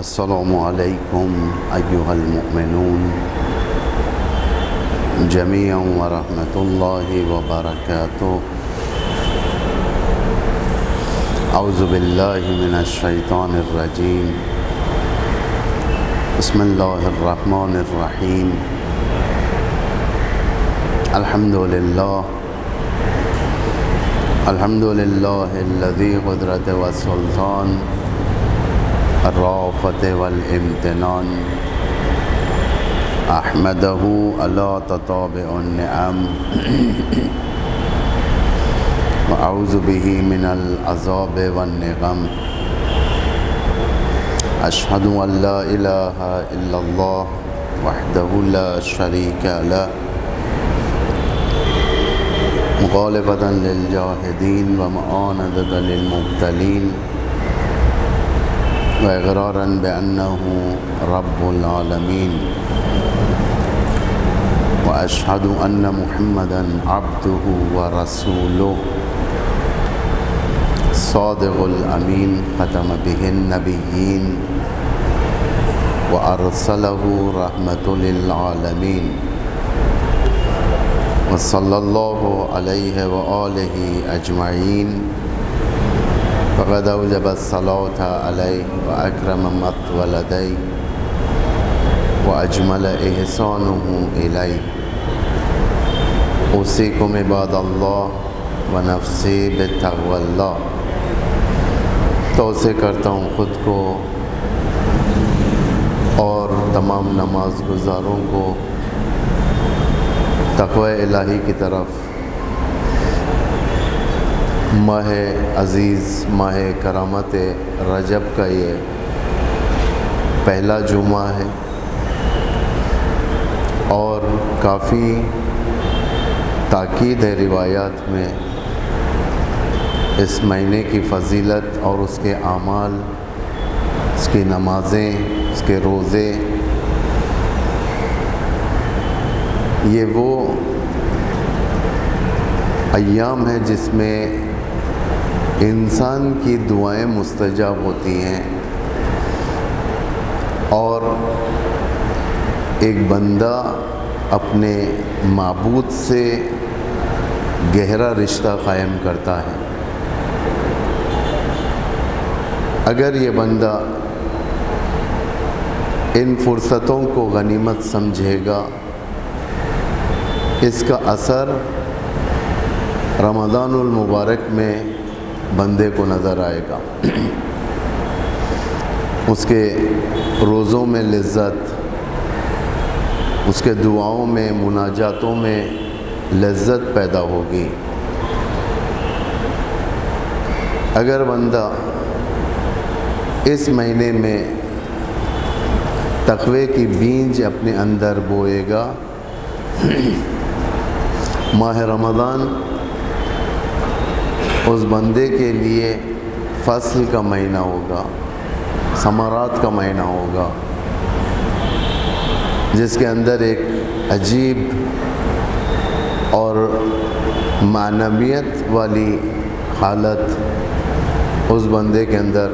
السلام علیکم ایھا المؤمنون جميعا ورحمۃ اللہ وبرکاتہ۔ اعوذ باللہ من الشیطان الرجیم، بسم اللہ الرحمن الرحیم۔ الحمد للہ الذی قدرت والسلطان الرأفت والامتنان، احمدہ علی تتابع النعم واعوذ بہ من العذاب والنقم۔ اشہد ان لا الہ الا اللہ وحدہ لا شریک لہ، مغالبۃ للجاہدین ومعاندۃ للمبتلین، واقرارا بأنہ رب العالمین، واشہد ان محمدا عبدہ ورسولہ، صادق الامین، ختم بہ النبیین وارسلہ رحمۃ للعالمین، وصلی اللہ علیہ وآلہ اجمعین۔ فقد اوجب الصلاۃ علیہ واکرم مثوالدیہ واجمل احسانہ الیہ۔ اوصیکم عباد اللہ ونفسی بتقوی اللہ۔ توصیہ کرتا ہوں خود کو اور تمام نماز گزاروں کو تقوی الہی کی طرف۔ ماہ عزیز، ماہ کرامت رجب کا یہ پہلا جمعہ ہے اور کافی تاکید ہے روایات میں اس مہینے کی فضیلت اور اس کے اعمال، اس کی نمازیں، اس کے روزے۔ یہ وہ ایام ہے جس میں انسان کی دعائیں مستجاب ہوتی ہیں اور ایک بندہ اپنے معبود سے گہرا رشتہ قائم کرتا ہے۔ اگر یہ بندہ ان فرصتوں کو غنیمت سمجھے گا، اس کا اثر رمضان المبارک میں بندے کو نظر آئے گا۔ اس کے روزوں میں لذت، اس کے دعاؤں میں، مناجاتوں میں لذت پیدا ہوگی۔ اگر بندہ اس مہینے میں تقوی کی بیج اپنے اندر بوئے گا، ماہ رمضان اس بندے کے لیے فصل کا مہینہ ہوگا، ثمرات کا مہینہ ہوگا، جس کے اندر ایک عجیب اور معنویت والی حالت اس بندے کے اندر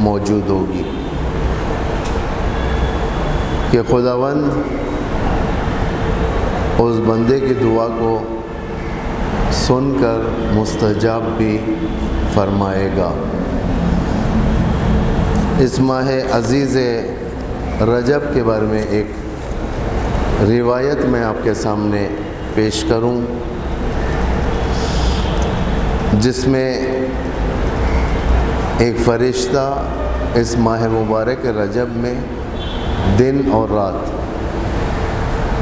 موجود ہوگی کہ خداوند اس بندے کی دعا کو سن کر مستجاب بھی فرمائے گا۔ اس ماہ عزیز رجب کے بارے میں ایک روایت میں آپ کے سامنے پیش کروں، جس میں ایک فرشتہ اس ماہ مبارک رجب میں دن اور رات،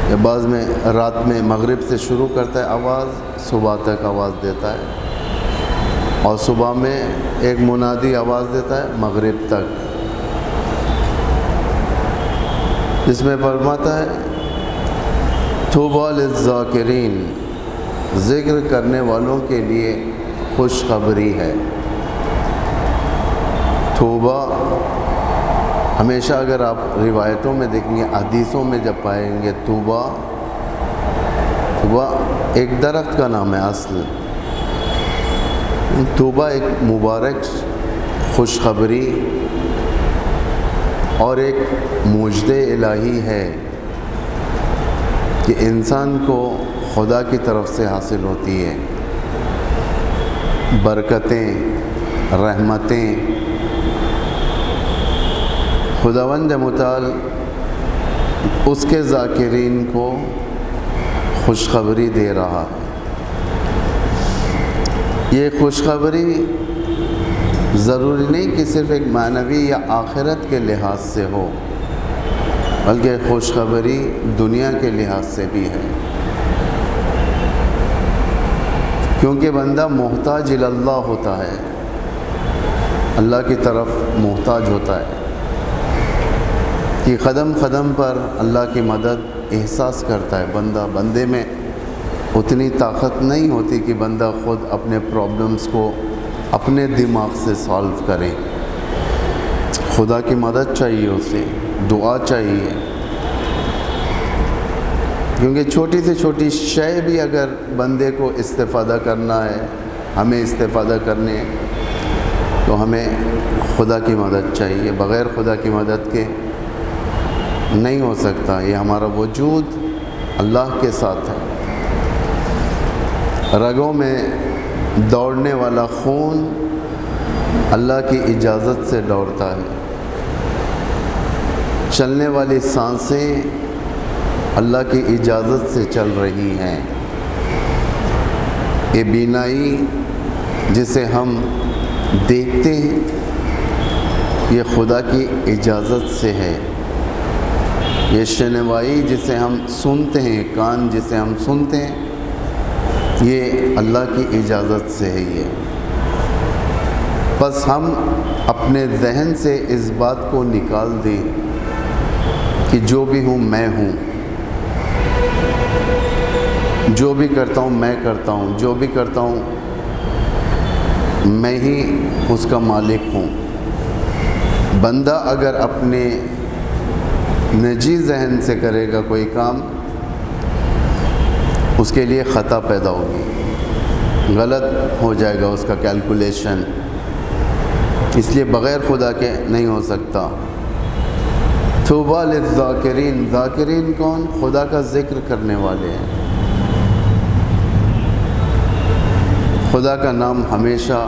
یا بعض میں رات میں مغرب سے شروع کرتا ہے آواز، صبح تک آواز دیتا ہے، اور صبح میں ایک منادی آواز دیتا ہے مغرب تک، جس میں فرماتا ہے طوبیٰ للذاکرین، ذکر کرنے والوں کے لیے خوشخبری ہے۔ توبہ ہمیشہ اگر آپ روایتوں میں دیکھیں گے، حدیثوں میں جب پائیں گے، توبہ ایک درخت کا نام ہے اصل۔ توبہ ایک مبارک خوشخبری اور ایک مجد الہی ہے کہ انسان کو خدا کی طرف سے حاصل ہوتی ہے برکتیں، رحمتیں۔ خداوند متعال اس کے ذاکرین کو خوشخبری دے رہا ہے۔ یہ خوشخبری ضروری نہیں کہ صرف ایک معنوی یا آخرت کے لحاظ سے ہو، بلکہ خوشخبری دنیا کے لحاظ سے بھی ہے، کیونکہ بندہ محتاج اللہ ہوتا ہے، اللہ کی طرف محتاج ہوتا ہے کہ قدم قدم پر اللہ کی مدد احساس کرتا ہے۔ بندے میں اتنی طاقت نہیں ہوتی کہ بندہ خود اپنے پرابلمز کو اپنے دماغ سے سالو کرے، خدا کی مدد چاہیے، اسے دعا چاہیے، کیونکہ چھوٹی سے چھوٹی شے بھی اگر بندے کو استفادہ کرنا ہے، ہمیں استفادہ کرنے، تو ہمیں خدا کی مدد چاہیے۔ بغیر خدا کی مدد کے نہیں ہو سکتا۔ یہ ہمارا وجود اللہ کے ساتھ ہے۔ رگوں میں دوڑنے والا خون اللہ کی اجازت سے دوڑتا ہے، چلنے والی سانسیں اللہ کی اجازت سے چل رہی ہیں، یہ بینائی جسے ہم دیکھتے ہیں یہ خدا کی اجازت سے ہے، یہ شنوائی جسے ہم سنتے ہیں، کان جسے ہم سنتے ہیں، یہ اللہ کی اجازت سے ہے۔ یہ بس ہم اپنے ذہن سے اس بات کو نکال دیں کہ جو بھی ہوں میں ہوں، جو بھی کرتا ہوں میں کرتا ہوں، جو بھی کرتا ہوں میں ہی اس کا مالک ہوں۔ بندہ اگر اپنے نجی ذہن سے کرے گا کوئی کام، اس کے لیے خطا پیدا ہوگی، غلط ہو جائے گا اس کا کیلکولیشن، اس لیے بغیر خدا کے نہیں ہو سکتا۔ طوبیٰ للذاکرین، ذاکرین کون؟ خدا کا ذکر کرنے والے ہیں، خدا کا نام ہمیشہ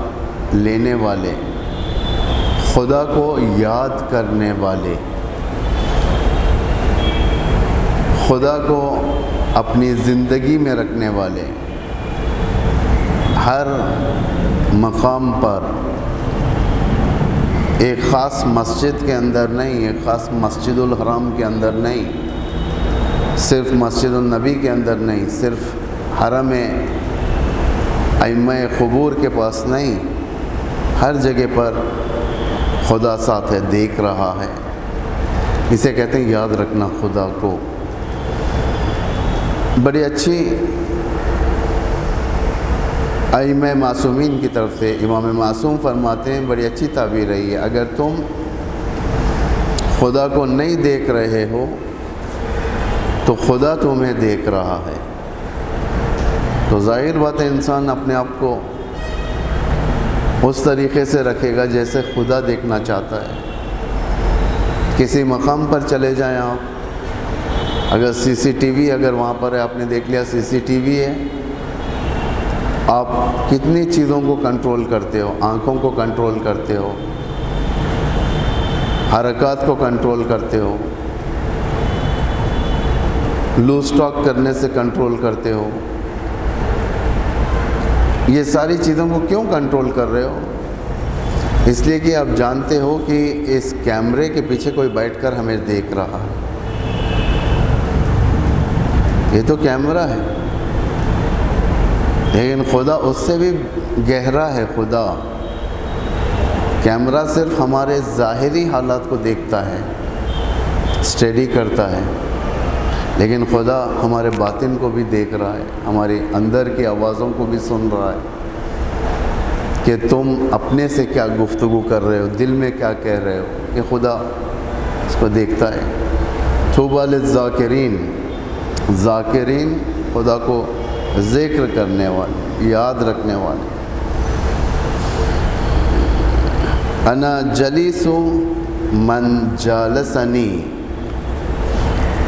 لینے والے، خدا کو یاد کرنے والے، خدا کو اپنی زندگی میں رکھنے والے، ہر مقام پر، ایک خاص مسجد کے اندر نہیں، ایک خاص مسجد الحرام کے اندر نہیں، صرف مسجد النبی کے اندر نہیں، صرف حرم ائمہ قبور کے پاس نہیں، ہر جگہ پر خدا ساتھ ہے، دیکھ رہا ہے۔ اسے کہتے ہیں یاد رکھنا خدا کو۔ بڑی اچھی ائمہ معصومین کی طرف سے امام معصوم فرماتے ہیں، بڑی اچھی تعبیر ہے یہ، اگر تم خدا کو نہیں دیکھ رہے ہو تو خدا تمہیں دیکھ رہا ہے۔ تو ظاہر بات ہے انسان اپنے آپ کو اس طریقے سے رکھے گا جیسے خدا دیکھنا چاہتا ہے۔ کسی مقام پر چلے جائیں آپ، اگر سی سی ٹی وی اگر وہاں پر ہے، آپ نے دیکھ لیا سی سی ٹی وی ہے، آپ کتنی چیزوں کو کنٹرول کرتے ہو، آنکھوں کو کنٹرول کرتے ہو، حرکات کو کنٹرول کرتے ہو، لوز ٹاک کرنے سے کنٹرول کرتے ہو۔ یہ ساری چیزوں کو کیوں کنٹرول کر رہے ہو؟ اس لیے کہ آپ جانتے ہو کہ اس کیمرے کے پیچھے کوئی بیٹھ کر ہمیں دیکھ رہا ہے، یہ تو کیمرہ ہے، لیکن خدا اس سے بھی گہرا ہے۔ خدا کیمرہ صرف ہمارے ظاہری حالات کو دیکھتا ہے، اسٹڈی کرتا ہے، لیکن خدا ہمارے باطن کو بھی دیکھ رہا ہے، ہمارے اندر کی آوازوں کو بھی سن رہا ہے کہ تم اپنے سے کیا گفتگو کر رہے ہو، دل میں کیا کہہ رہے ہو، یہ خدا اس کو دیکھتا ہے۔ طوبیٰ للذاکرین، ذاکرین خدا کو ذکر کرنے والے، یاد رکھنے والے۔ انا جلیس من جالسنی،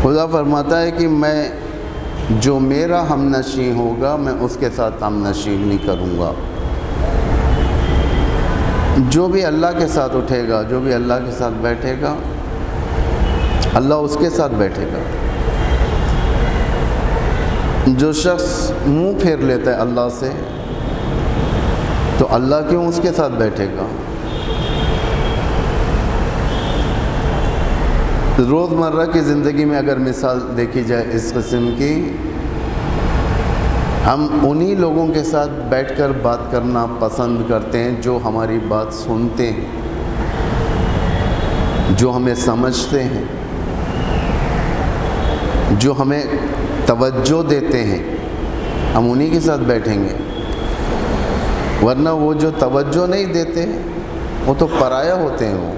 خدا فرماتا ہے کہ میں جو میرا ہم نشیں ہوگا میں اس کے ساتھ ہم نشینی کروں گا۔ جو بھی اللہ کے ساتھ اٹھے گا، جو بھی اللہ کے ساتھ بیٹھے گا، اللہ اس کے ساتھ بیٹھے گا۔ جو شخص منہ پھیر لیتا ہے اللہ سے تو اللہ کیوں اس کے ساتھ بیٹھے گا؟ روزمرہ کی زندگی میں اگر مثال دیکھی جائے اس قسم کی، ہم انہی لوگوں کے ساتھ بیٹھ کر بات کرنا پسند کرتے ہیں جو ہماری بات سنتے ہیں، جو ہمیں سمجھتے ہیں، جو ہمیں توجہ دیتے ہیں، ہم انہی کے ساتھ بیٹھیں گے۔ ورنہ وہ جو توجہ نہیں دیتے وہ تو پرایا ہوتے ہیں، وہ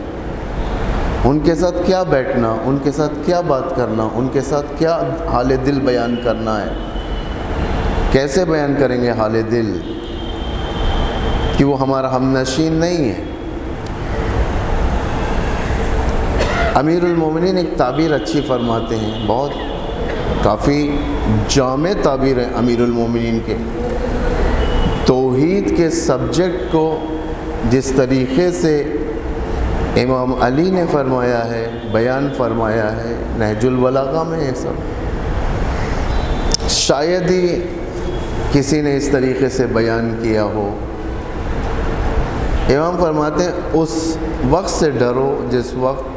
ان کے ساتھ کیا بیٹھنا، ان کے ساتھ کیا بات کرنا، ان کے ساتھ کیا حال دل بیان کرنا ہے، کیسے بیان کریں گے حال دل کہ وہ ہمارا ہم نشین نہیں ہے۔ امیر المومنین ایک تعبیر اچھی فرماتے ہیں، بہت کافی جامع تعبیر ہے امیر المومنین کے۔ توحید کے سبجیکٹ کو جس طریقے سے امام علی نے فرمایا ہے، بیان فرمایا ہے، نہج البلاغہ میں یہ سب شاید ہی کسی نے اس طریقے سے بیان کیا ہو۔ امام فرماتے ہیں اس وقت سے ڈرو جس وقت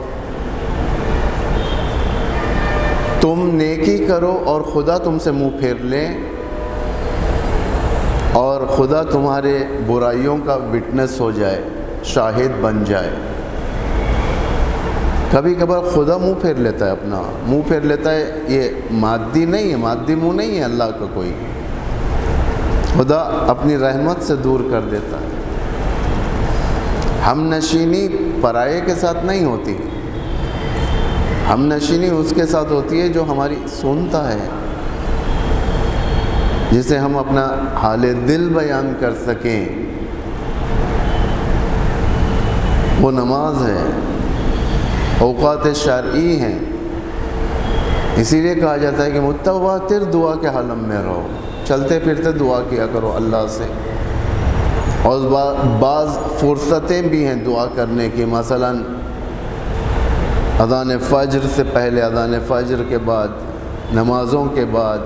تم نیکی کرو اور خدا تم سے منہ پھیر لے اور خدا تمہارے برائیوں کا وٹنس ہو جائے، شاہد بن جائے۔ کبھی کبھار خدا منہ پھیر لیتا ہے، اپنا منہ پھیر لیتا ہے، یہ مادی نہیں ہے، مادی منہ نہیں ہے اللہ کا کوئی، خدا اپنی رحمت سے دور کر دیتا ہے۔ ہم نشینی پرائے کے ساتھ نہیں ہوتی، ہم نشینی اس کے ساتھ ہوتی ہے جو ہماری سنتا ہے، جسے ہم اپنا حال دل بیان کر سکیں۔ وہ نماز ہے، اوقات شرعی ہیں، اسی لیے کہا جاتا ہے کہ متواتر دعا کے حالم میں رہو، چلتے پھرتے دعا کیا کرو اللہ سے۔ اور بعض فرصتیں بھی ہیں دعا کرنے کی، مثلا اذان فجر سے پہلے، اذان فجر کے بعد، نمازوں کے بعد،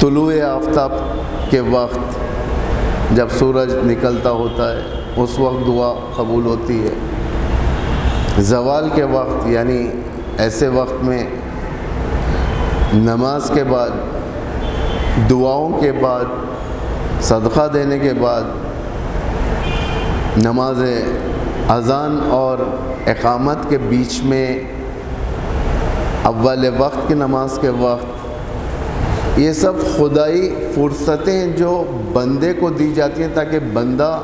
طلوع آفتاب کے وقت جب سورج نکلتا ہوتا ہے اس وقت دعا قبول ہوتی ہے۔ زوال کے وقت، یعنی ایسے وقت میں نماز کے بعد، دعاؤں کے بعد، صدقہ دینے کے بعد، نماز اذان اور اقامت کے بیچ میں اول وقت کی نماز کے وقت، یہ سب خدائی فرصتیں جو بندے کو دی جاتی ہیں تاکہ بندہ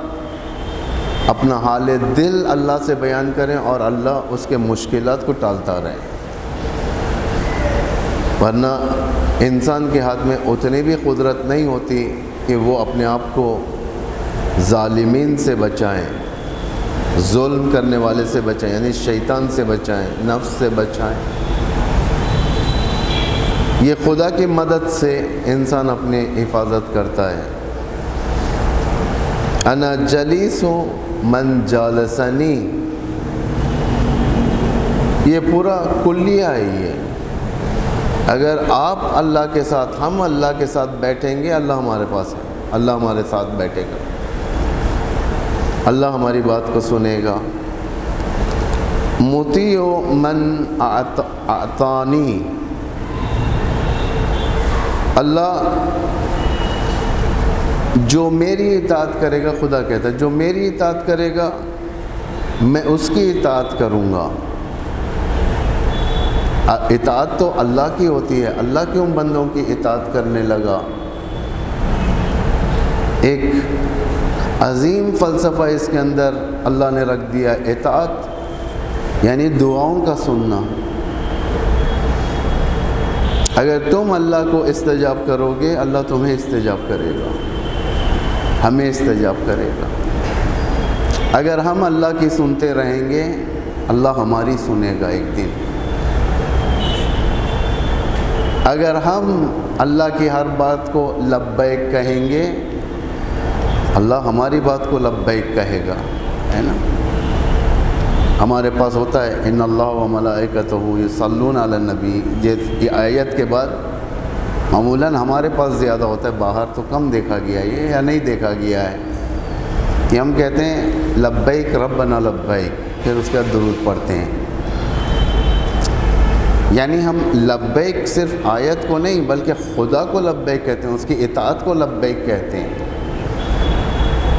اپنا حال دل اللہ سے بیان کریں اور اللہ اس کے مشکلات کو ٹالتا رہے۔ ورنہ انسان کے ہاتھ میں اتنی بھی قدرت نہیں ہوتی کہ وہ اپنے آپ کو ظالمین سے بچائیں، ظلم کرنے والے سے بچائیں، یعنی شیطان سے بچائیں، نفس سے بچائیں۔ یہ خدا کی مدد سے انسان اپنی حفاظت کرتا ہے۔ انا جلیس من جالسنی، یہ پورا کلیہ ہے یہ۔ اگر آپ اللہ کے ساتھ، ہم اللہ کے ساتھ بیٹھیں گے، اللہ ہمارے پاس ہے، اللہ ہمارے ساتھ بیٹھے گا، اللہ ہماری بات کو سنے گا۔ مطیع من اعطانی، اللہ جو میری اطاعت کرے گا، خدا کہتا ہے جو میری اطاعت کرے گا میں اس کی اطاعت کروں گا۔ اطاعت تو اللہ کی ہوتی ہے، اللہ کیوں بندوں کی اطاعت کرنے لگا؟ ایک عظیم فلسفہ اس کے اندر اللہ نے رکھ دیا، اطاعت یعنی دعاؤں کا سننا۔ اگر تم اللہ کو استجاب کرو گے، اللہ تمہیں استجاب کرے گا، ہمیں استجاب کرے گا۔ اگر ہم اللہ کی سنتے رہیں گے اللہ ہماری سنے گا ایک دن۔ اگر ہم اللہ کی ہر بات کو لبیک کہیں گے، اللہ ہماری بات کو لبیک کہے گا، ہے نا۔ ہمارے پاس ہوتا ہے ان اللہ و ملائکتہ یصلون علی النبی، یہ آیت کے بعد معمولاً ہمارے پاس زیادہ ہوتا ہے، باہر تو کم دیکھا گیا ہے یہ، یا نہیں دیکھا گیا ہے کہ ہم کہتے ہیں لبیک ربنا لبیک، پھر اس کے بعد درود پڑھتے ہیں۔ یعنی ہم لبیک صرف آیت کو نہیں بلکہ خدا کو لبیک کہتے ہیں، اس کی اطاعت کو لبیک کہتے ہیں۔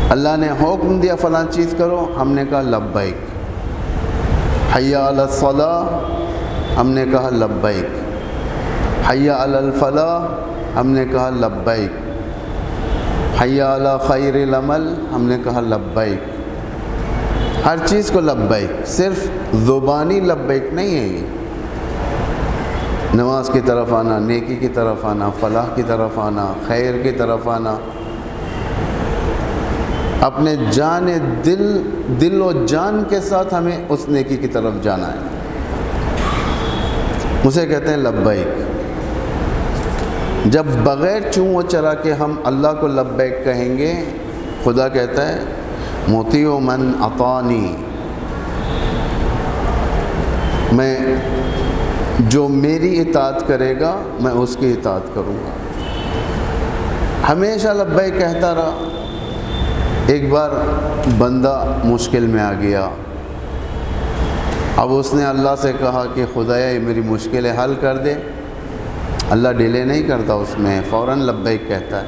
اللہ نے حکم دیا فلاں چیز کرو، ہم نے کہا لبیک۔ حی علی الصلاۃ، ہم نے کہا لبیک۔ حی علی الفلاح، ہم نے کہا لبیک۔ حی علی خیر العمل، ہم نے کہا لبیک۔ ہر چیز کو لبیک، صرف زبانی لبیک نہیں ہے یہ۔ نماز کی طرف آنا، نیکی کی طرف آنا، فلاح کی طرف آنا، خیر کی طرف آنا، اپنے جان دل و جان کے ساتھ ہمیں اس نیکی کی طرف جانا ہے، اسے کہتے ہیں لبیک۔ جب بغیر چوں و چرا کے ہم اللہ کو لبیک کہیں گے، خدا کہتا ہے مطیع من اطاعنی، میں جو میری اطاعت کرے گا میں اس کی اطاعت کروں گا۔ ہمیشہ لبیک کہتا رہا۔ ایک بار بندہ مشکل میں آ گیا، اب اس نے اللہ سے کہا کہ خدایا یہ میری مشکلیں حل کر دے۔ اللہ ڈیلے نہیں کرتا، اس میں فوراً لبیک کہتا ہے۔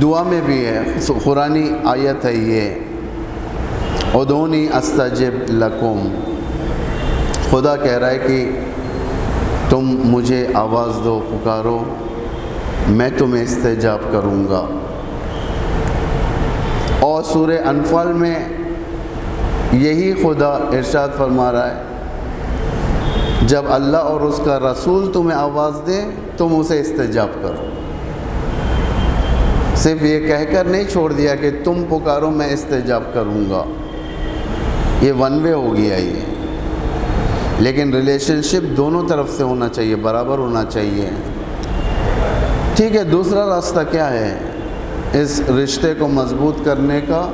دعا میں بھی ہے، قرآنی آیت ہے یہ، ادعونی استجب لکم۔ خدا کہہ رہا ہے کہ تم مجھے آواز دو، پکارو، میں تمہیں استجاب کروں گا۔ اور سورہ انفال میں یہی خدا ارشاد فرما رہا ہے، جب اللہ اور اس کا رسول تمہیں آواز دے تم اسے استجاب کرو۔ صرف یہ کہہ کر نہیں چھوڑ دیا کہ تم پکارو میں استجاب کروں گا، یہ ون وے ہو گیا یہ۔ لیکن ریلیشن شپ دونوں طرف سے ہونا چاہیے، برابر ہونا چاہیے۔ ٹھیک ہے، دوسرا راستہ کیا ہے اس رشتے کو مضبوط کرنے کا؟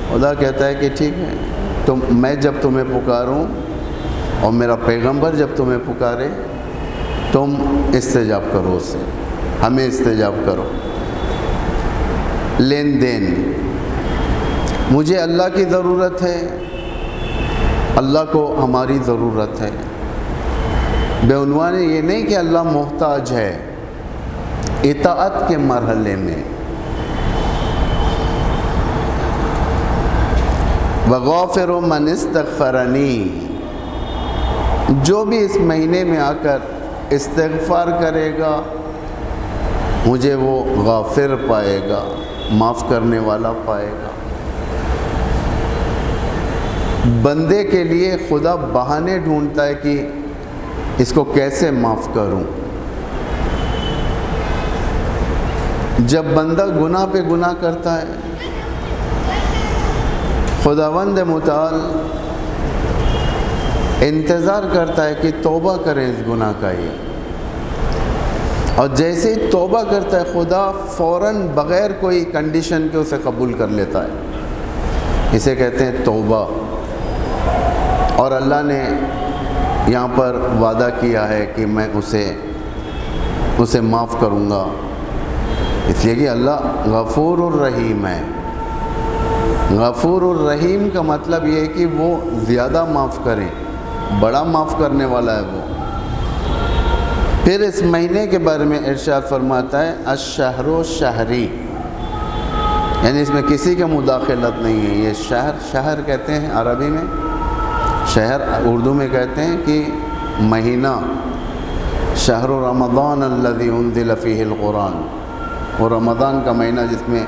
خدا کہتا ہے کہ ٹھیک ہے، میں جب تمہیں پکاروں اور میرا پیغمبر جب تمہیں پکارے تم استجاب کرو، اس سے ہمیں استجاب کرو۔ لین دین، مجھے اللہ کی ضرورت ہے، اللہ کو ہماری ضرورت ہے۔ بے عنوان یہ نہیں کہ اللہ محتاج ہے، اطاعت کے مرحلے میں۔ وغافر من استغفرنی، جو بھی اس مہینے میں آ کر استغفار کرے گا مجھے وہ غافر پائے گا، معاف کرنے والا پائے گا۔ بندے کے لیے خدا بہانے ڈھونڈتا ہے کہ اس کو کیسے معاف کروں۔ جب بندہ گناہ پہ گناہ کرتا ہے، خداوند متعال انتظار کرتا ہے کہ توبہ کریں اس گناہ کا یہ، اور جیسے ہی توبہ کرتا ہے خدا فوراً بغیر کوئی کنڈیشن کے اسے قبول کر لیتا ہے۔ اسے کہتے ہیں توبہ۔ اور اللہ نے یہاں پر وعدہ کیا ہے کہ میں اسے معاف کروں گا، اس لیے کہ اللہ غفور الرحیم ہے۔ غفور الرحیم کا مطلب یہ ہے کہ وہ زیادہ معاف کریں، بڑا معاف کرنے والا ہے وہ۔ پھر اس مہینے کے بارے میں ارشاد فرماتا ہے الشہر شہری، یعنی اس میں کسی کا مداخلت نہیں ہے۔ یہ شہر کہتے ہیں عربی میں، شہر اردو میں کہتے ہیں کہ مہینہ۔ شہر رمضان الذی انزل فیہ القرآن، وہ رمضان کا مہینہ جس میں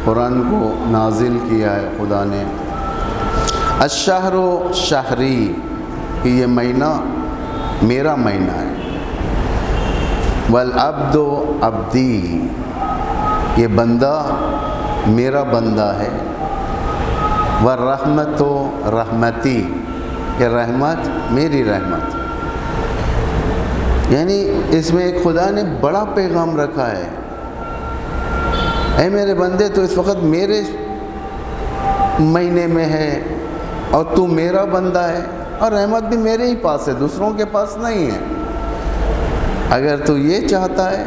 قرآن کو نازل کیا ہے خدا نے۔ الشہر شہری، کہ یہ مہینہ میرا مہینہ ہے۔ والعبد عبدی، یہ بندہ میرا بندہ ہے۔ والرحمت رحمتی، کہ رحمت میری رحمت، یعنی اس میں ایک خدا نے بڑا پیغام رکھا ہے. اے میرے بندے تو اس وقت میرے مہینے میں ہے اور تو میرا بندہ ہے، اور رحمت بھی میرے ہی پاس ہے، دوسروں کے پاس نہیں ہے. اگر تو یہ چاہتا ہے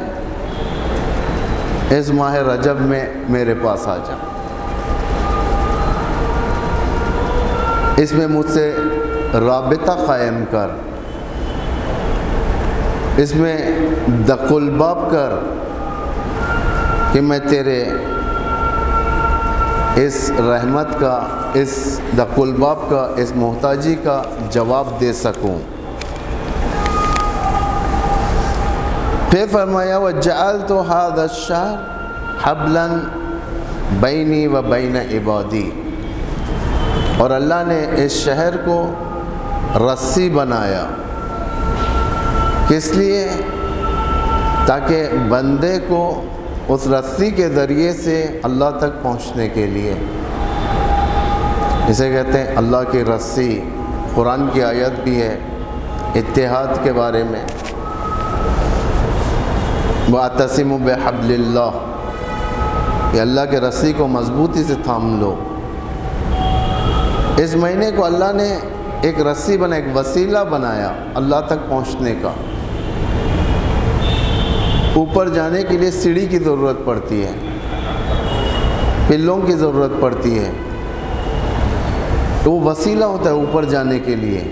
اس ماہ رجب میں میرے پاس آ جا، اس میں مجھ سے رابطہ قائم کر، اس میں دق الباب کر کہ میں تیرے اس رحمت کا، اس دق الباب کا، اس محتاجی کا جواب دے سکوں. پھر فرمایا وَجَعَلْتُ هَذَا الشَّهْرَ حَبْلًا بَيْنِي وَبَيْنَ عِبَادِي، اور اللہ نے اس شہر کو رسی بنایا. کس لیے؟ تاکہ بندے کو اس رسی کے ذریعے سے اللہ تک پہنچنے کے لیے، اسے کہتے ہیں اللہ کی رسی. قرآن کی آیت بھی ہے اتحاد کے بارے میں، وَاعْتَصِمُوا بِحَبْلِ اللَّهِ، کہ اللہ کے رسی کو مضبوطی سے تھام لو. اس مہینے کو اللہ نے ایک رسی بنا، ایک وسیلہ بنایا اللہ تک پہنچنے کا. اوپر جانے کے لیے سیڑھی کی ضرورت پڑتی ہے، پلوں کی ضرورت پڑتی ہے، تو وہ وسیلہ ہوتا ہے اوپر جانے کے لیے،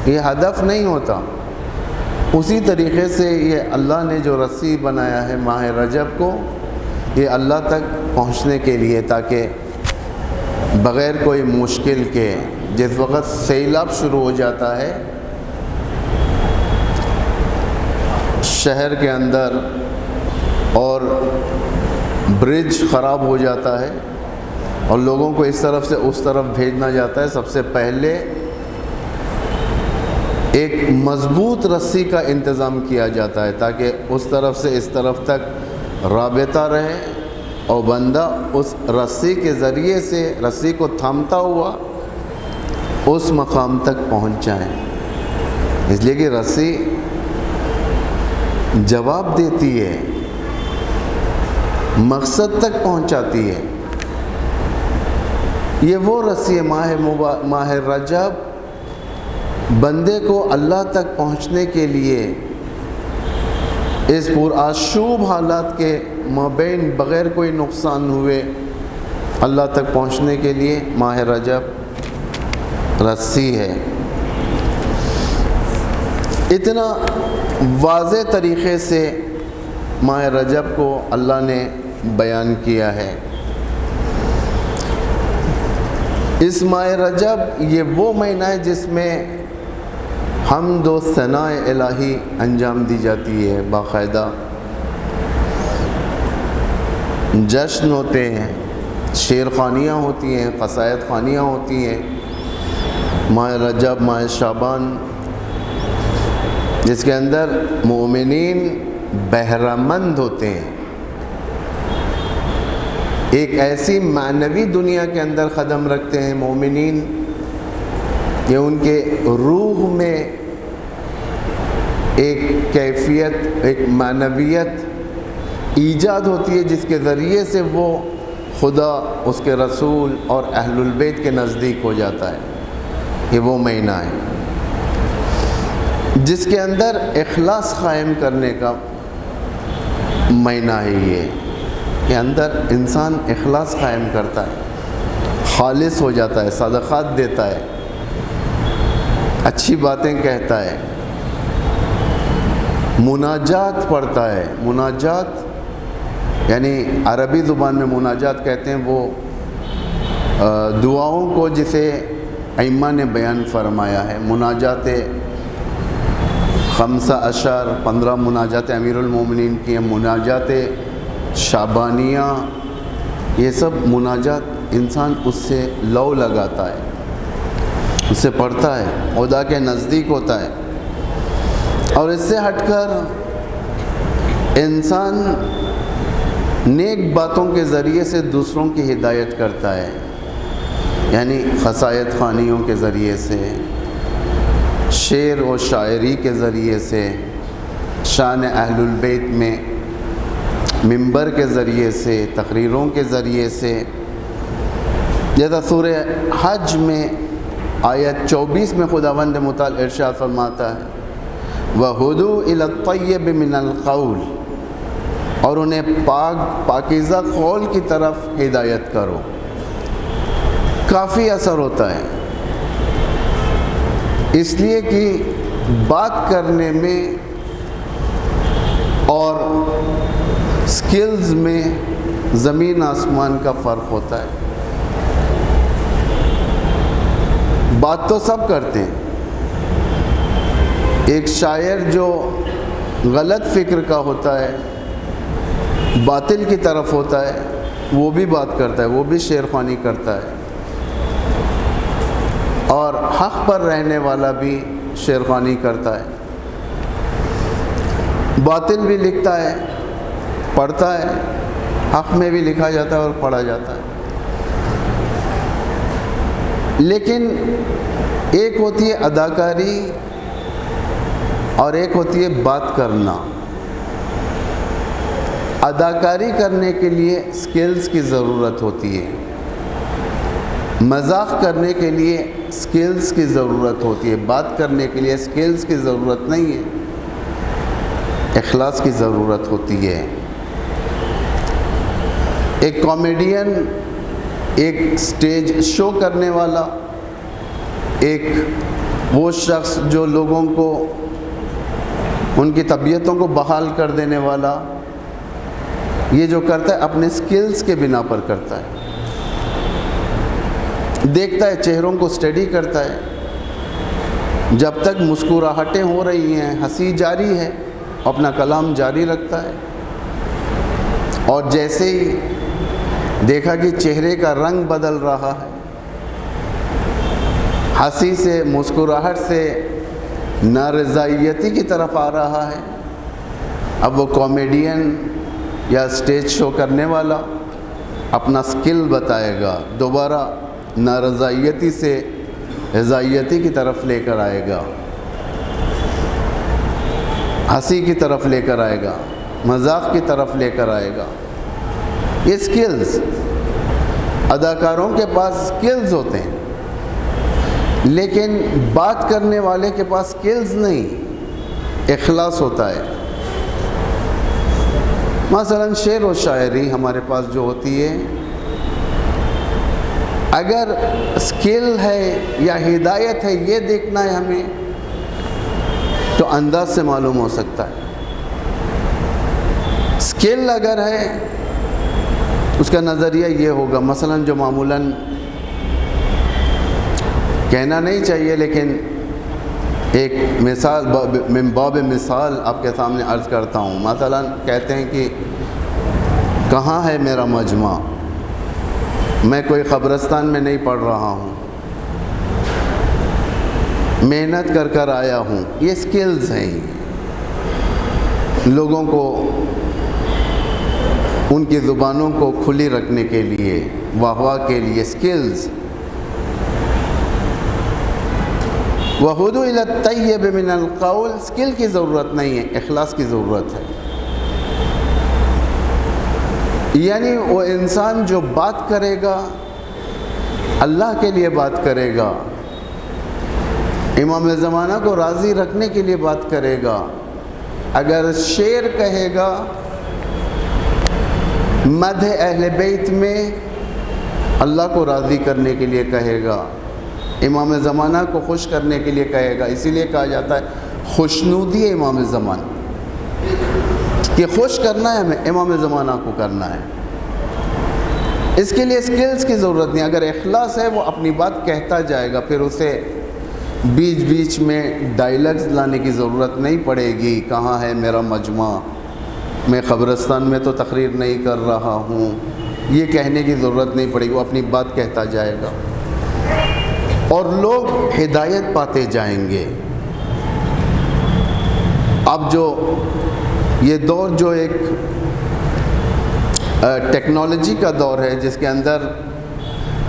یہ ہدف نہیں ہوتا. اسی طریقے سے یہ اللہ نے جو رسی بنایا ہے ماہ رجب کو، یہ اللہ تک پہنچنے کے لیے، تاکہ بغیر کوئی مشکل کے، جس وقت سیلاب شروع ہو جاتا ہے شہر کے اندر اور برج خراب ہو جاتا ہے اور لوگوں کو اس طرف سے اس طرف بھیجنا جاتا ہے، سب سے پہلے ایک مضبوط رسی کا انتظام کیا جاتا ہے تاکہ اس طرف سے اس طرف تک رابطہ رہے اور بندہ اس رسی کے ذریعے سے رسی کو تھامتا ہوا اس مقام تک پہنچ جائے. اس لیے کہ رسی جواب دیتی ہے، مقصد تک پہنچاتی ہے. یہ وہ رسی ہے ماہ رجب، بندے کو اللہ تک پہنچنے کے لیے اس پرآشوب حالات کے مابین بغیر کوئی نقصان ہوئے اللہ تک پہنچنے کے لیے ماہ رجب رسی ہے. اتنا واضح طریقے سے ماہ رجب کو اللہ نے بیان کیا ہے. اس ماہ رجب یہ وہ مہینہ ہے جس میں حمد و ثناء الہی انجام دی جاتی ہے، باقاعدہ جشن ہوتے ہیں، شعر خوانیاں ہوتی ہیں، قصائد خوانیاں ہوتی ہیں. ماہ رجب، ماہ شعبان، جس کے اندر مومنین بہرہ مند ہوتے ہیں، ایک ایسی معنوی دنیا کے اندر قدم رکھتے ہیں مومنین کہ ان کے روح میں ایک کیفیت، ایک معنویت ایجاد ہوتی ہے جس کے ذریعے سے وہ خدا، اس کے رسول اور اہل البیت کے نزدیک ہو جاتا ہے. یہ وہ مہینہ ہے جس کے اندر اخلاص قائم کرنے کا مہینہ ہے. یہ کہ اندر انسان اخلاص قائم کرتا ہے، خالص ہو جاتا ہے، صدقات دیتا ہے، اچھی باتیں کہتا ہے، مناجات پڑھتا ہے. مناجات یعنی عربی زبان میں مناجات کہتے ہیں وہ دعاؤں کو جسے ائمہ نے بیان فرمایا ہے. مناجات 15 مناجات امیر المومنین کی ہیں، مناجات شعبانیہ، یہ سب مناجات انسان اس سے لو لگاتا ہے، اس سے پڑھتا ہے، خدا کے نزدیک ہوتا ہے. اور اس سے ہٹ کر انسان نیک باتوں کے ذریعے سے دوسروں کی ہدایت کرتا ہے. یعنی قصائد خوانیوں کے ذریعے سے، شعر و شاعری کے ذریعے سے، شان اہل البیت میں منبر کے ذریعے سے، تقریروں کے ذریعے سے، جیسا سورہ حج میں آیت 24 میں خداوند متعال ارشاد فرماتا ہے وَهُدُوا إِلَى الطَّيِّبِ مِنَ الْقَوْلِ، اور انہیں پاکیزہ قول کی طرف ہدایت کرو۔ کافی اثر ہوتا ہے، اس لیے کہ بات کرنے میں اور سکلز میں زمین آسمان کا فرق ہوتا ہے۔ بات تو سب کرتے ہیں، ایک شاعر جو غلط فکر کا ہوتا ہے، باطل کی طرف ہوتا ہے، وہ بھی بات کرتا ہے، وہ بھی شعر خوانی کرتا ہے، اور حق پر رہنے والا بھی شعر خوانی کرتا ہے، باطل بھی لکھتا ہے، پڑھتا ہے، حق میں بھی لکھا جاتا ہے اور پڑھا جاتا ہے۔ لیکن ایک ہوتی ہے اداکاری اور ایک ہوتی ہے بات کرنا۔ اداکاری کرنے کے لیے سکلز کی ضرورت ہوتی ہے، مذاق کرنے کے لیے سکلز کی ضرورت ہوتی ہے، بات کرنے کے لیے سکلز کی ضرورت نہیں ہے، اخلاص کی ضرورت ہوتی ہے۔ ایک کامیڈین، ایک سٹیج شو کرنے والا، ایک وہ شخص جو لوگوں کو ان کی طبیعتوں کو بحال کر دینے والا، یہ جو کرتا ہے اپنے سکلز کے بنا پر کرتا ہے، دیکھتا ہے، چہروں کو اسٹڈی کرتا ہے، جب تک مسکراہٹیں ہو رہی ہیں، ہنسی جاری ہے، اپنا کلام جاری رکھتا ہے، اور جیسے ہی دیکھا کہ چہرے کا رنگ بدل رہا ہے، ہنسی سے، مسکراہٹ سے نارضائیتی کی طرف آ رہا ہے، اب وہ کامیڈین یا اسٹیج شو کرنے والا اپنا سکل بتائے گا، دوبارہ نارضائیتی سے رضائیتی کی طرف لے کر آئے گا، ہنسی کی طرف لے کر آئے گا، مذاق کی طرف لے کر آئے گا۔ یہ سکلز، اداکاروں کے پاس سکلز ہوتے ہیں، لیکن بات کرنے والے کے پاس سکلز نہیں، اخلاص ہوتا ہے۔ مثلا شعر و شاعری ہمارے پاس جو ہوتی ہے، اگر سکل ہے یا ہدایت ہے یہ دیکھنا ہے ہمیں، تو انداز سے معلوم ہو سکتا ہے۔ سکل اگر ہے اس کا نظریہ یہ ہوگا، مثلا جو معمولاً کہنا نہیں چاہیے لیکن ایک مثال من باب مثال آپ کے سامنے عرض کرتا ہوں، مثلا کہتے ہیں کہ کہاں ہے میرا مجمع، میں کوئی قبرستان میں نہیں پڑھ رہا ہوں، محنت کر کر آیا ہوں۔ یہ سکلز ہیں، لوگوں کو ان کی زبانوں کو کھلی رکھنے کے لیے، واہ واہ کے لیے سکلز۔ وَهُدُوا إِلَى الطَّيِّبِ مِنَ الْقَوْلِ، سکل کی ضرورت نہیں ہے، اخلاص کی ضرورت ہے۔ یعنی وہ انسان جو بات کرے گا اللہ کے لیے بات کرے گا، امام زمانہ کو راضی رکھنے کے لیے بات کرے گا، اگر شعر کہے گا مدح اہل بیت میں اللہ کو راضی کرنے کے لیے کہے گا، امام زمانہ کو خوش کرنے کے لیے کہے گا، اسی لیے کہا جاتا ہے خوشنودی امام زمانہ، کہ خوش کرنا ہے ہمیں، امام زمانہ کو کرنا ہے۔ اس کے لیے سکلز کی ضرورت نہیں، اگر اخلاص ہے وہ اپنی بات کہتا جائے گا، پھر اسے بیچ بیچ میں ڈائیلاگز لانے کی ضرورت نہیں پڑے گی، کہاں ہے میرا مجمع، میں قبرستان میں تو تقریر نہیں کر رہا ہوں، یہ کہنے کی ضرورت نہیں پڑے گی، وہ اپنی بات کہتا جائے گا اور لوگ ہدایت پاتے جائیں گے۔ اب جو یہ دور جو ایک ٹیکنالوجی کا دور ہے، جس کے اندر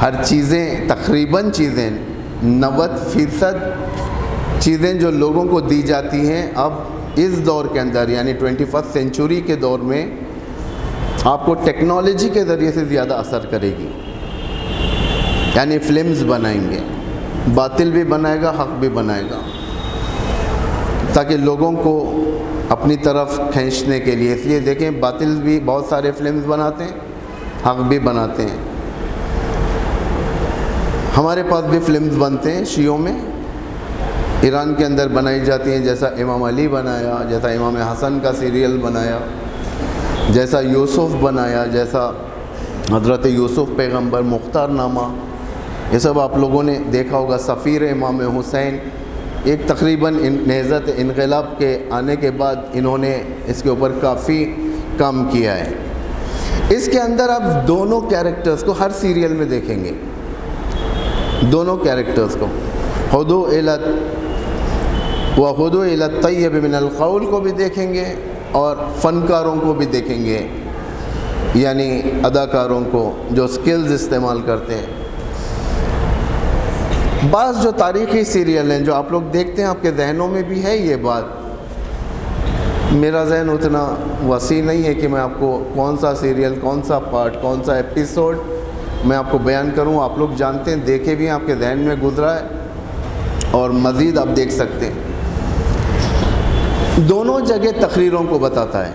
ہر چیزیں تقریباً چیزیں 90% چیزیں جو لوگوں کو دی جاتی ہیں اب اس دور کے اندر یعنی 21 سینچری کے دور میں آپ کو ٹیکنالوجی کے ذریعے سے زیادہ اثر کرے گی. یعنی فلمز بنائیں گے، باطل بھی بنائے گا، حق بھی بنائے گا، تاکہ لوگوں کو اپنی طرف کھینچنے کے لیے. اس لیے دیکھیں باطل بھی بہت سارے فلمز بناتے ہیں، حق بھی بناتے ہیں. ہمارے پاس بھی فلمز بنتے ہیں شیعوں میں، ایران کے اندر بنائی جاتی ہیں، جیسا امام علی بنایا، جیسا امام حسن کا سیریل بنایا، جیسا یوسف بنایا، جیسا حضرت یوسف پیغمبر، مختار نامہ، یہ سب آپ لوگوں نے دیکھا ہوگا. سفیر امام حسین، ایک تقریباً نہضت انقلاب کے آنے کے بعد انہوں نے اس کے اوپر کافی کام کیا ہے. اس کے اندر آپ دونوں کیریکٹرز کو ہر سیریل میں دیکھیں گے، دونوں کیریکٹرز کو، خُذُوا إِلَى الطَّيِّبِ مِنَ الْقَوْلِ کو بھی دیکھیں گے اور فنکاروں کو بھی دیکھیں گے، یعنی اداکاروں کو جو سکلز استعمال کرتے ہیں. بعض جو تاریخی سیریل ہیں جو آپ لوگ دیکھتے ہیں، آپ کے ذہنوں میں بھی ہے یہ بات. میرا ذہن اتنا وسیع نہیں ہے کہ میں آپ کو کون سا سیریل، کون سا پارٹ، کون سا ایپیسوڈ میں آپ کو بیان کروں. آپ لوگ جانتے ہیں، دیکھے بھی ہیں، آپ کے ذہن میں گزرا ہے اور مزید آپ دیکھ سکتے ہیں. دونوں جگہ تقریروں کو بتاتا ہے.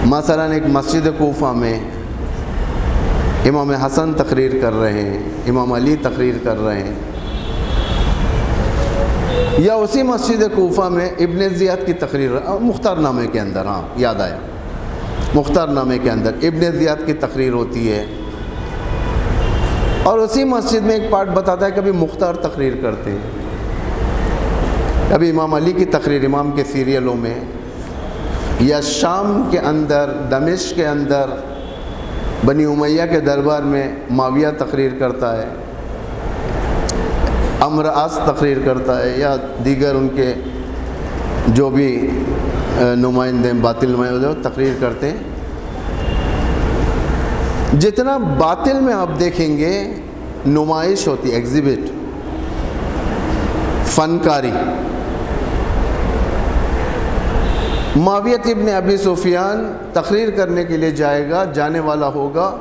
مثلا ایک مسجد کوفہ میں امام حسن تقریر کر رہے ہیں، امام علی تقریر کر رہے ہیں، یا اسی مسجد کوفہ میں ابن زیاد کی تقریر، مختار نامے کے اندر، ہاں یاد آیا، مختار نامے کے اندر ابن زیاد کی تقریر ہوتی ہے. اور اسی مسجد میں ایک پارٹ بتاتا ہے کبھی مختار تقریر کرتے ہیں، کبھی امام علی کی تقریر امام کے سیریلوں میں، یا شام کے اندر، دمشق کے اندر بنی امیہ کے دربار میں معاویہ تقریر کرتا ہے، عمر عاص تقریر کرتا ہے، یا دیگر ان کے جو بھی نمائندے باطل نمائندے تقریر کرتے ہیں. جتنا باطل میں آپ دیکھیں گے نمائش ہوتی، ایگزیبٹ، فنکاری. معاویہ ابن ابی سفیان تقریر کرنے کے لیے جائے گا، جانے والا ہوگا،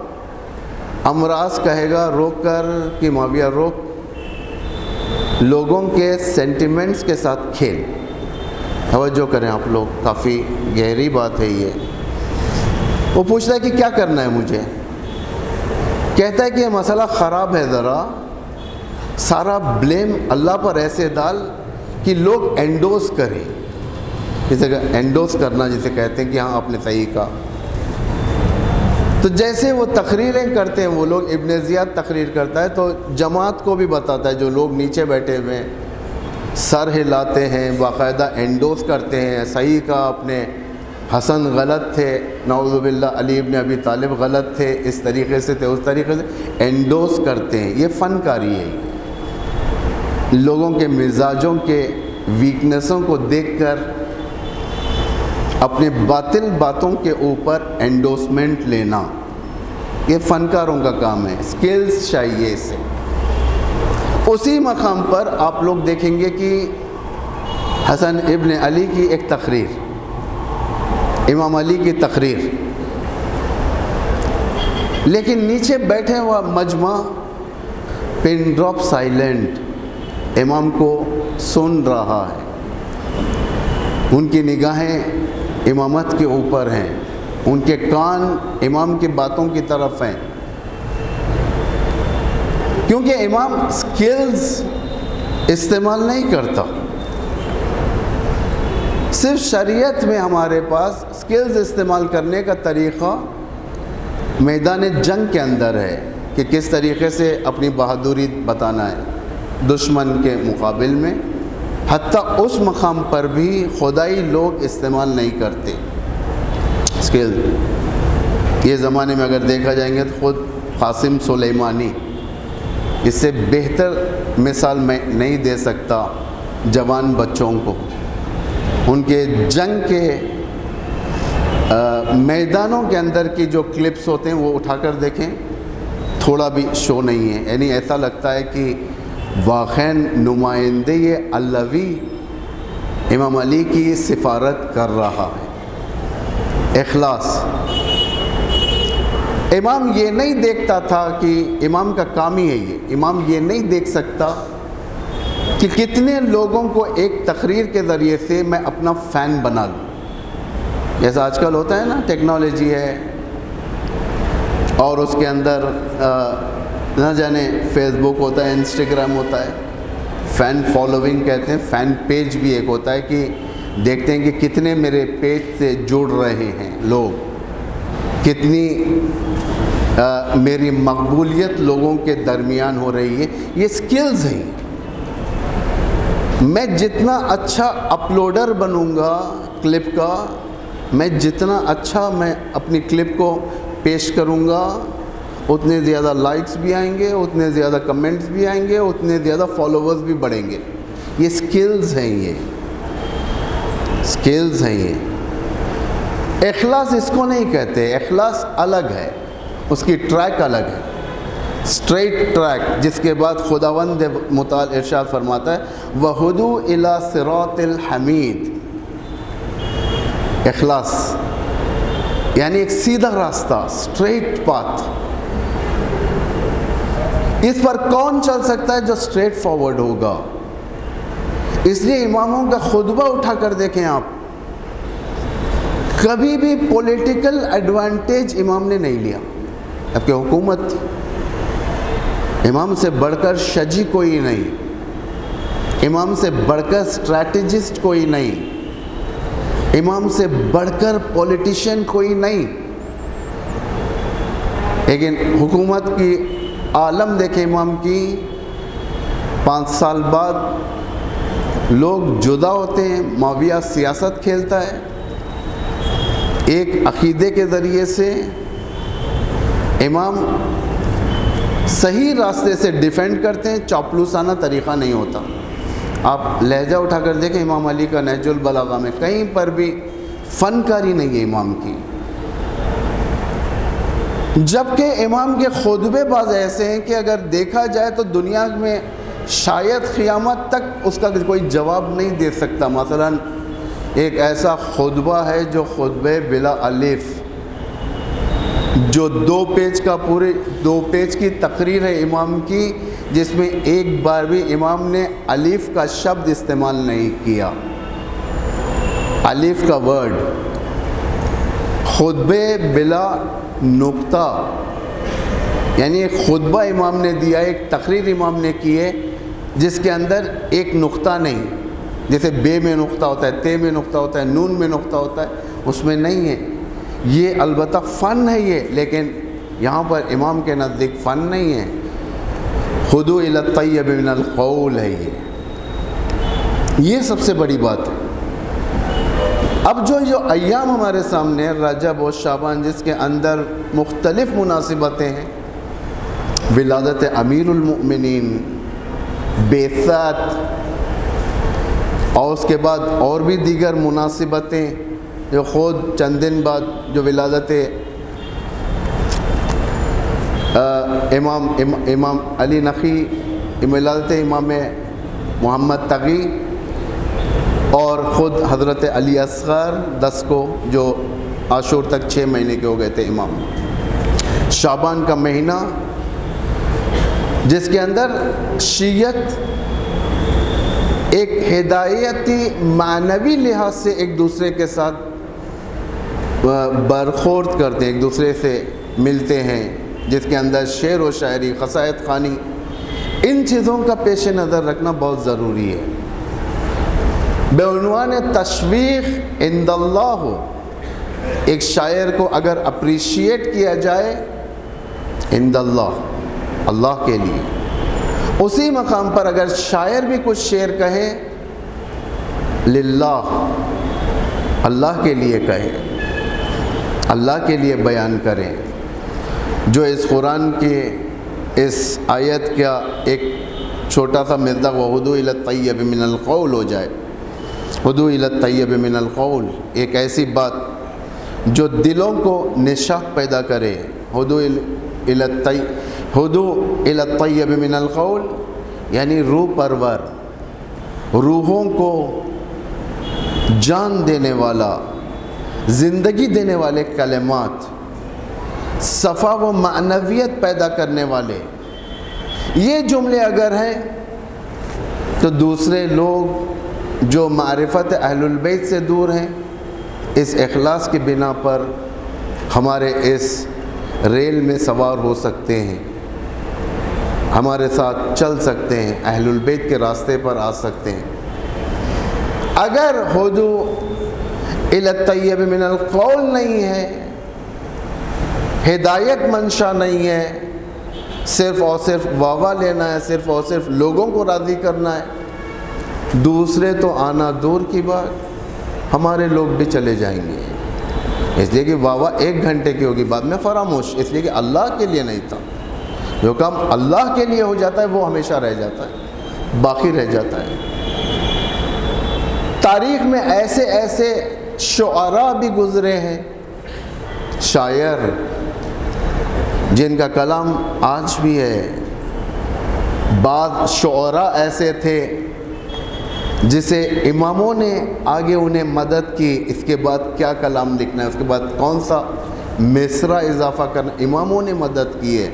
عمر عاص کہے گا روک کر کہ معاویہ روک، لوگوں کے سینٹیمنٹس کے ساتھ کھیل. توجہ کریں آپ لوگ، کافی گہری بات ہے یہ. وہ پوچھتا ہے کہ کیا کرنا ہے مجھے، کہتا ہے کہ یہ مسئلہ خراب ہے، ذرا سارا بلیم اللہ پر ایسے ڈال کہ لوگ انڈوز کریں. جسے انڈوز کرنا جسے کہتے ہیں کہ ہاں آپ نے صحیح کہا. تو جیسے وہ تقریریں کرتے ہیں وہ لوگ، ابن زیاد تقریر کرتا ہے تو جماعت کو بھی بتاتا ہے، جو لوگ نیچے بیٹھے ہوئے ہیں سر ہلاتے ہیں، باقاعدہ انڈوز کرتے ہیں، صحیح کہا آپ نے، حسن غلط تھے، نعوذ باللہ علی ابن ابی طالب غلط تھے، اس طریقے سے تھے، اس طریقے سے انڈوز کرتے ہیں. یہ فنکاری ہے. لوگوں کے مزاجوں کے ویکنسوں کو دیکھ کر اپنے باطل باتوں کے اوپر انڈوسمنٹ لینا، یہ فنکاروں کا کام ہے. سکلز چاہیے اسے. اسی مقام پر آپ لوگ دیکھیں گے کہ حسن ابن علی کی ایک تقریر، امام علی کی تقریر، لیکن نیچے بیٹھے ہوا مجمع پن ڈراپ سائلنٹ امام کو سن رہا ہے. ان کی نگاہیں امامت کے اوپر ہیں، ان کے کان امام کی باتوں کی طرف ہیں، کیونکہ امام سکلز استعمال نہیں کرتا. صرف شریعت میں ہمارے پاس سکلز استعمال کرنے کا طریقہ میدان جنگ کے اندر ہے کہ کس طریقے سے اپنی بہادری بتانا ہے دشمن کے مقابل میں. حتیٰ اس مقام پر بھی خدائی لوگ استعمال نہیں کرتے سکل. یہ زمانے میں اگر دیکھا جائیں گے تو خود قاسم سلیمانی اس سے بہتر مثال میں نہیں دے سکتا جوان بچوں کو. ان کے جنگ کے میدانوں کے اندر کی جو کلپس ہوتے ہیں وہ اٹھا کر دیکھیں، تھوڑا بھی شو نہیں ہے، یعنی ایسا لگتا ہے کہ واقعاً نمائندے یہ علوی امام علی کی سفارت کر رہا ہے۔ اخلاص، امام یہ نہیں دیکھتا تھا کہ امام کا کام ہی ہے یہ، امام یہ نہیں دیکھ سکتا کہ کتنے لوگوں کو ایک تقریر کے ذریعے سے میں اپنا فین بنا لوں، جیسا آج کل ہوتا ہے نا، ٹیکنالوجی ہے اور اس کے اندر نہ جانے فیس بک ہوتا ہے، انسٹاگرام ہوتا ہے، فین فالوونگ کہتے ہیں، فین پیج بھی ایک ہوتا ہے کہ دیکھتے ہیں کہ کتنے میرے پیج سے جڑ رہے ہیں لوگ، کتنی میری مقبولیت لوگوں کے درمیان ہو رہی ہے۔ یہ سکلز ہیں۔ میں جتنا اچھا اپلوڈر بنوں گا کلپ کا، میں جتنا اچھا میں اپنی کلپ کو پیش کروں گا، اتنے زیادہ لائکس بھی آئیں گے، اتنے زیادہ کمنٹس بھی آئیں گے، اتنے زیادہ فالوورز بھی بڑھیں گے۔ یہ سکلز ہیں، یہ سکلز ہیں۔ یہ اخلاص اس کو نہیں کہتے، اخلاص الگ ہے، اس کی ٹریک الگ ہے، اسٹریٹ ٹریک، جس کے بعد خداوند متعال ارشاد فرماتا ہے وَهُدُوا إِلَى صِرَاطِ الْحَمِيدِ۔ اخلاص یعنی ایک سیدھا راستہ، اسٹریٹ پاتھ۔ اس پر کون چل سکتا ہے؟ جو اسٹریٹ فارورڈ ہوگا۔ اس لیے اماموں کا خطبہ اٹھا کر دیکھیں آپ، کبھی بھی پولیٹیکل ایڈوانٹیج امام نے نہیں لیا۔ اب کہ حکومت تھی، امام سے بڑھ کر شجی کوئی نہیں، امام سے بڑھ کر اسٹریٹجسٹ کوئی نہیں، امام سے بڑھ کر پولیٹیشین کوئی نہیں، لیکن حکومت کی عالم دیکھیں امام کی، 5 سال بعد لوگ جدا ہوتے ہیں، معاویہ سیاست کھیلتا ہے، ایک عقیدے کے ذریعے سے امام صحیح راستے سے ڈیفینڈ کرتے ہیں، چاپلوسانہ طریقہ نہیں ہوتا۔ آپ لہجہ اٹھا کر دیکھیں امام علی کا نہج البلاغہ میں، کہیں پر بھی فنکاری نہیں ہے امام کی، جبکہ امام کے خطبے بعض ایسے ہیں کہ اگر دیکھا جائے تو دنیا میں شاید قیامت تک اس کا کوئی جواب نہیں دے سکتا۔ مثلا ایک ایسا خطبہ ہے جو خطبہ بلا الف، جو 2 پیج کی تقریر ہے امام کی، جس میں ایک بار بھی امام نے الف کا شبد استعمال نہیں کیا، الف کا ورڈ۔ خطبے بلا نقطہ، یعنی ایک خطبہ امام نے دیا، ایک تقریر امام نے کی ہے جس کے اندر ایک نقطہ نہیں، جیسے بے میں نقطہ ہوتا ہے، تے میں نقطہ ہوتا ہے، نون میں نقطہ ہوتا ہے، اس میں نہیں ہے۔ یہ البتہ فن ہے یہ، لیکن یہاں پر امام کے نزدیک فن نہیں ہے، خُذُوا إِلَى الطَّيِّبِ مِنَ الْقَوْلِ ہے یہ سب سے بڑی بات ہے۔ اب جو ایام ہمارے سامنے رجب و شعبان، جس کے اندر مختلف مناسبتیں ہیں، ولادت امیر المؤمنین، بعثت، اور اس کے بعد اور بھی دیگر مناسبتیں جو خود چند دن بعد جو ولادت امام علی نقی، ولادت امام محمد تقی، اور خود حضرت علی اصغر 10 کو جو عاشور تک 6 مہینے کے ہو گئے تھے امام، شعبان کا مہینہ جس کے اندر شیعت ایک ہدایتی معنوی لحاظ سے ایک دوسرے کے ساتھ برخورد کرتے ہیں، ایک دوسرے سے ملتے ہیں، جس کے اندر شعر و شاعری، قصائد خوانی، ان چیزوں کا پیش نظر رکھنا بہت ضروری ہے۔ بعنوان تشویق عند اللہ ہو، ایک شاعر کو اگر اپریشیٹ کیا جائے عند اللہ، اللہ کے لیے، اسی مقام پر اگر شاعر بھی کچھ شعر کہے للہ، اللہ کے لیے کہے، اللہ کے لیے بیان کریں، جو اس قرآن کی اس آیت کا ایک چھوٹا سا مصداق وَهُدُوا إِلَى الطَّيِّبِ مِنَ الْقَوْلِ ہو جائے، وَهُدُوا إِلَى الطَّيِّبِ مِنَ الْقَوْلِ، ایک ایسی بات جو دلوں کو نشاط پیدا کرے، وَهُدُوا الی الطیب من القول، یعنی روح پرور، روحوں کو جان دینے والا، زندگی دینے والے کلمات، صفا و معنویت پیدا کرنے والے، یہ جملے اگر ہیں تو دوسرے لوگ جو معرفت اہل البیت سے دور ہیں، اس اخلاص کی بنا پر ہمارے اس ریل میں سوار ہو سکتے ہیں، ہمارے ساتھ چل سکتے ہیں، اہل البیت کے راستے پر آ سکتے ہیں۔ اگر ہدو الی الطیب من القول نہیں ہے، ہدایت منشا نہیں ہے، صرف اور صرف واہ لینا ہے، صرف اور صرف لوگوں کو راضی کرنا ہے، دوسرے تو آنا دور کی بات، ہمارے لوگ بھی چلے جائیں گے، اس لیے کہ واہ ایک گھنٹے کی ہوگی، بعد میں فراموش، اس لیے کہ اللہ کے لیے نہیں تھا۔ جو کام اللہ کے لیے ہو جاتا ہے وہ ہمیشہ رہ جاتا ہے، باقی رہ جاتا ہے۔ تاریخ میں ایسے ایسے شعراء بھی گزرے ہیں، شاعر جن کا کلام آج بھی ہے۔ بعض شعراء ایسے تھے جسے اماموں نے آگے انہیں مدد کی، اس کے بعد کیا کلام لکھنا ہے، اس کے بعد کون سا مصرع اضافہ کرنا، اماموں نے مدد کی ہے۔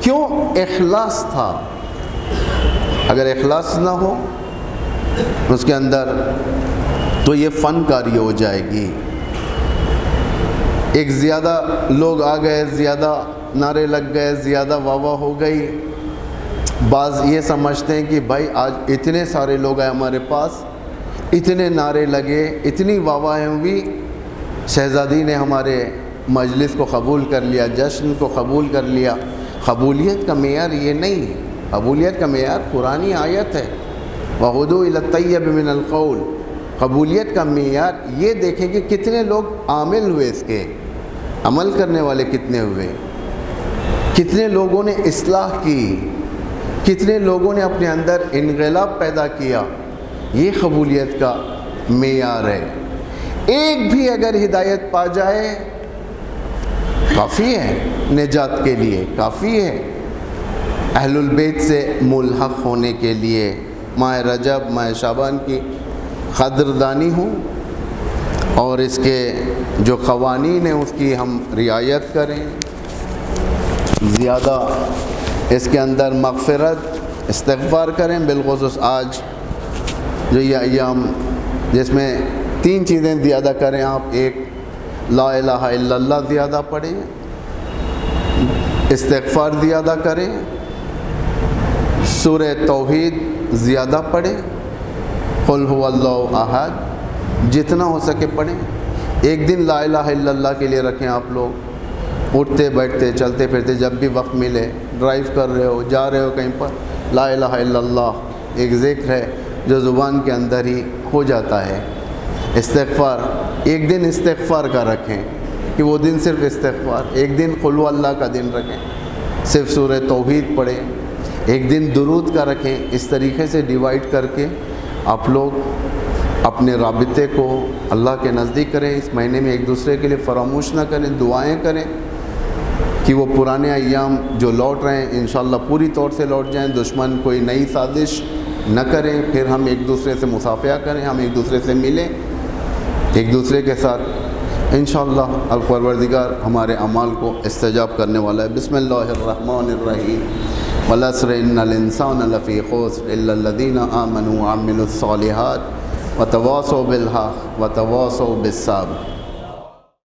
کیوں؟ اخلاص تھا۔ اگر اخلاص نہ ہو اس کے اندر تو یہ فنکاری ہو جائے گی۔ ایک زیادہ لوگ آ گئے، زیادہ نعرے لگ گئے، زیادہ واہ ہو گئی، بعض یہ سمجھتے ہیں کہ بھائی آج اتنے سارے لوگ آئے ہمارے پاس، اتنے نعرے لگے، اتنی واہیں ہوئی، شہزادی نے ہمارے مجلس کو قبول کر لیا، جشن کو قبول کر لیا۔ قبولیت کا معیار یہ نہیں ہے، قبولیت کا معیار قرآنی آیت ہے، وَهُدُوا إِلَى الطَّيِّبِ مِنَ الْقَوْلِ۔ قبولیت کا معیار یہ دیکھیں کہ کتنے لوگ عامل ہوئے، اس کے عمل کرنے والے کتنے ہوئے، کتنے لوگوں نے اصلاح کی، کتنے لوگوں نے اپنے اندر انقلاب پیدا کیا، یہ قبولیت کا معیار ہے۔ ایک بھی اگر ہدایت پا جائے کافی ہے، نجات کے لیے کافی ہے، اہل البیت سے ملحق ہونے کے لیے۔ ماہ رجب، ماہ شعبان کی قدردانی ہو اور اس کے جو قوانین ہیں اس کی ہم رعایت کریں، زیادہ اس کے اندر مغفرت استغفار کریں، بالخصوص آج جو یہ ایام جس میں 3 چیزیں زیادہ کریں آپ۔ ایک، لا الہ الا اللہ زیادہ پڑھیں، استغفار زیادہ کریں، سورہ توحید زیادہ پڑھیں، قل هو اللہ احد جتنا ہو سکے پڑھیں۔ ایک دن لا الہ الا اللہ کے لیے رکھیں آپ لوگ، اٹھتے بیٹھتے چلتے پھرتے جب بھی وقت ملے، ڈرائیو کر رہے ہو، جا رہے ہو کہیں پر، لا الہ الا اللہ ایک ذکر ہے جو زبان کے اندر ہی ہو جاتا ہے۔ استغفار، ایک دن استغفار کا رکھیں کہ وہ دن صرف استغفار، ایک دن قل هو اللہ کا دن رکھیں، صرف سورہ توحید پڑھیں، ایک دن درود کا رکھیں۔ اس طریقے سے ڈیوائیڈ کر کے آپ لوگ اپنے رابطے کو اللہ کے نزدیک کریں۔ اس مہینے میں ایک دوسرے کے لیے فراموش نہ کریں، دعائیں کریں کہ وہ پرانے ایام جو لوٹ رہے ہیں انشاءاللہ پوری طور سے لوٹ جائیں، دشمن کوئی نئی سازش نہ کریں، پھر ہم ایک دوسرے سے مصافحہ کریں، ہم ایک دوسرے سے ملیں، ایک دوسرے کے ساتھ انشاءاللہ الپروردگار ہمارے اعمال کو استجاب کرنے والا ہے۔ بسم اللہ الرحمن الرحیم، والعصر ان الانسان لفی خسر الا الذین آمنوا وعملوا الصالحات وتواصوا بالحق وتواصوا بالصبر۔